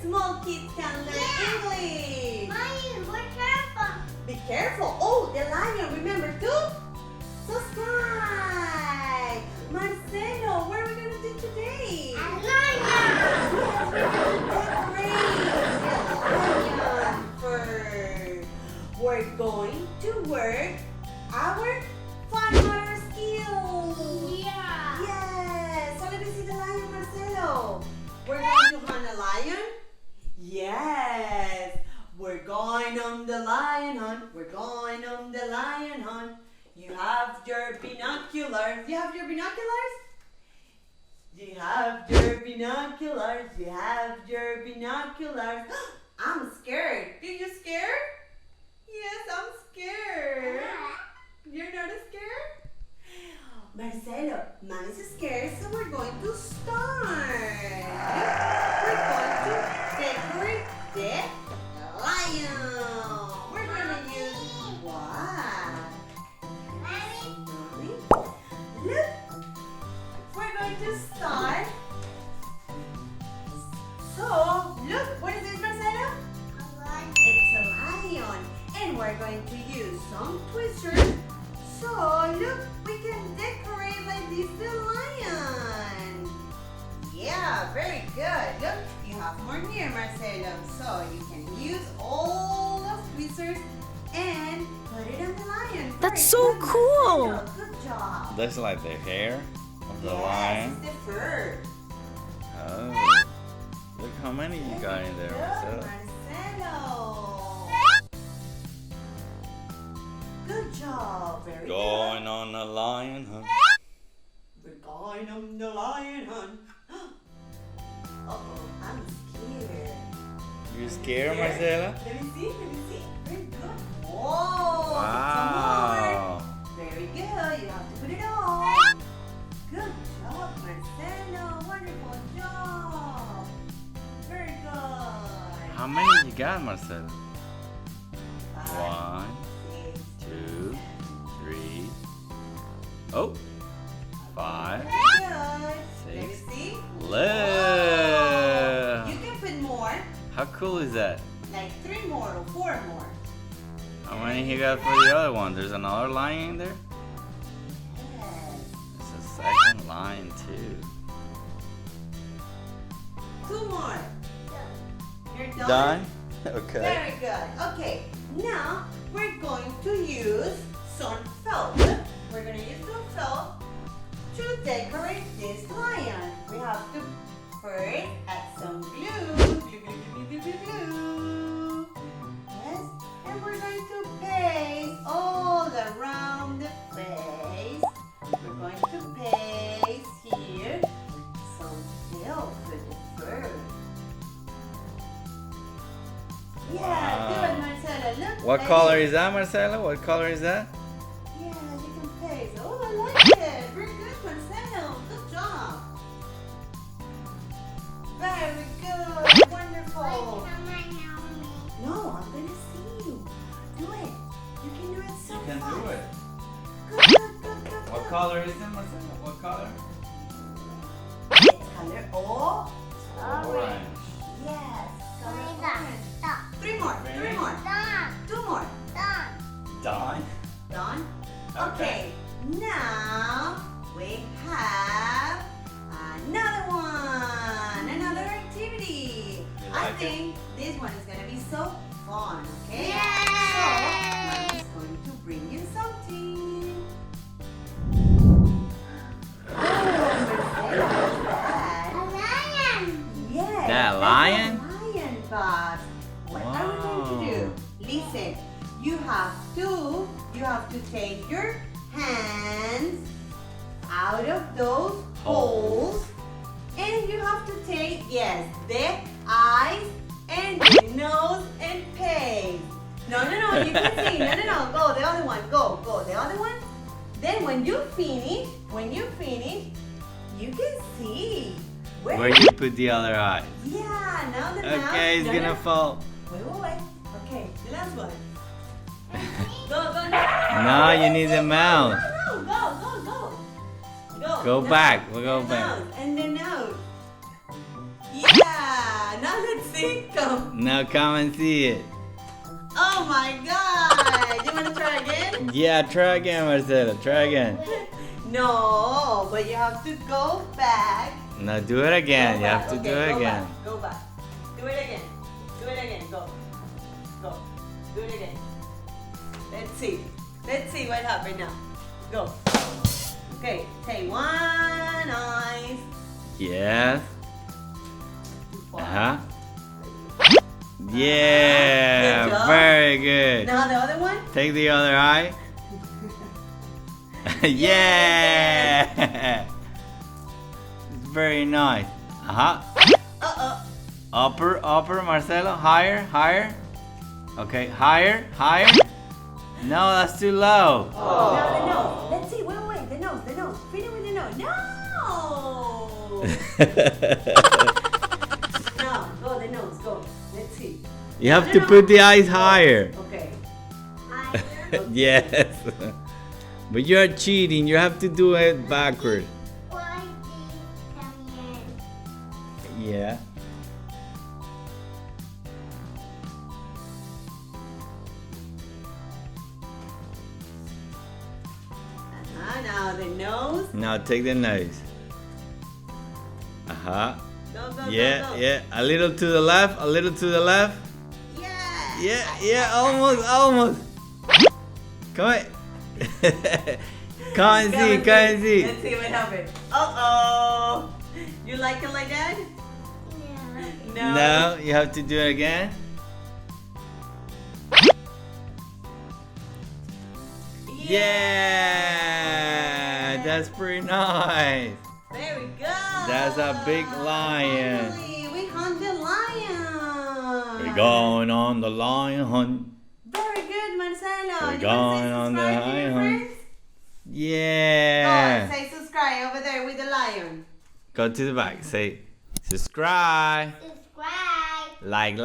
small kids can learn English. Mommy, be careful. Be careful. Oh, the lion. Remember to subscribe. Marcelo, what are we going to do today? A lion. We're going to work our fun motor skills. Yeah. Yes. So let me see the lion, Marcelo. We're going to hunt a lion. Yes. We're going on the lion hunt. We're going on the lion hunt. You have your binoculars. You have your binoculars? You have your binoculars. You have your binoculars. I'm scared. Are you scared? Yes, I'm scared. You're not scared? Marcelo, Mommy's scared, so we're going to start. We're going to decorate the lion. We're going to use what? Mommy? Look, we're going to start. So, look, what is this, Marcelo? It's a lion. And we're going to use some tweezers. So, look, we can decorate like this the lion. Yeah, very good. Look, you have more near, Marcelo. So, you can use all those tweezers and put it on the lion. That's Very so good, cool. Marcelo. Good job. That's like the hair of the Yes, lion. it's the fur. Oh. Look how many you got in there, Good, Marcelo. Marcelo. Good job. Very Going on a lion hunt. good. We're going on the lion hunt. Uh-oh, I'm scared. You scared, Marcelo? Let me see. Very good. Whoa. Wow. Some more. Very good. You have to put it on. Good job, Marcelo. Wonderful job. Very good. How many you got, Marcelo? 1, 2, 3. Oh, 5. Good. Let me Six. see. Look. You can put more, How cool is that? like 3 more or 4 more. How many you got for the other one? There's another lion in there? Yes. There's a second lion too. 2 more. You're done? Done? Okay. Very good. Okay, now we're going to use some felt. We're going to use some felt to decorate this lion. We have to first add some glue. Glue, glue, glue, glue, glue, glue. Yes, and we're going to paste all around the face. We're going to paste here some felt for the fur. Yeah, good, Marcelo. Look. What color is that, Marcelo? What color is that? Yeah, you can paste. Oh, I like it. Very good, Marcelo. Good job. Very good. Wonderful. No, I'm gonna see you. Do it. You can do it so fast. Good, good, good, good. What good. color is it, Marcelo? What color? It's color Orange. Yes. Color Orange. orange. 3 more. 3 more. 2 more. Done. Done? Okay. Okay, now we have another one, another activity. You I like it? think this one is gonna be so fun, okay? Yay! So, Mommy's going to bring you something. Oh, Marcelo, what's that? Yes. That that's lion? a lion, Bob. What are we going to do? Listen, you have to take your hands out of those holes, and you have to take, yes, the eyes and the nose and paste. No, you can see. No, go, the other one, go, the other one. Then when you finish, you can see. Where you put the other eye? Yeah, now the mouth. Okay, it's gonna fall. Wait. Okay, the last one. Go, no. No, you need the mouth. No, go. Go Nose. back, we'll go The back. nose, and the nose. Yeah, now let's see. Come. Now come and see it. Oh my God! You wanna try again? Yeah, try again, Marcelo. Try again. No, but you have to go back. No, do it again. You have to do it go again. Back, go back. Do it again. Do it again. Go. Go. Do it again. Let's see. Let's see what happened now. Go. Okay. Say one eyes. Yes. Yeah, Good job. very good. Now the other one. Take the other eye. Yeah. It's very nice. Upper, Marcelo. Higher. Okay, higher. No, that's too low. Now the nose. Let's see. Wait. The nose. Finish with the nose. No. Now, go the nose. Go. Let's see. You have to put the eyes higher. Okay. Higher. Yes. But you're cheating. You have to do it backward. Yeah. Now the nose. Now take the nose. Go. Yeah. A little to the left. Yeah. Almost. Come on. Come and see. Let's see what happened. Uh-oh. You like it like that? Yeah. No, you have to do it again. Yeah, that's pretty nice. Very good. That's a big lion. Finally, we hunt the lion. We're going on the lion hunt. Very good, Marcelo. We're You going wanna say on the subscribe to your lion hunt. friends? Yeah. Go, say subscribe over there with the lion. Go to the back. Say subscribe. Subscribe. Like.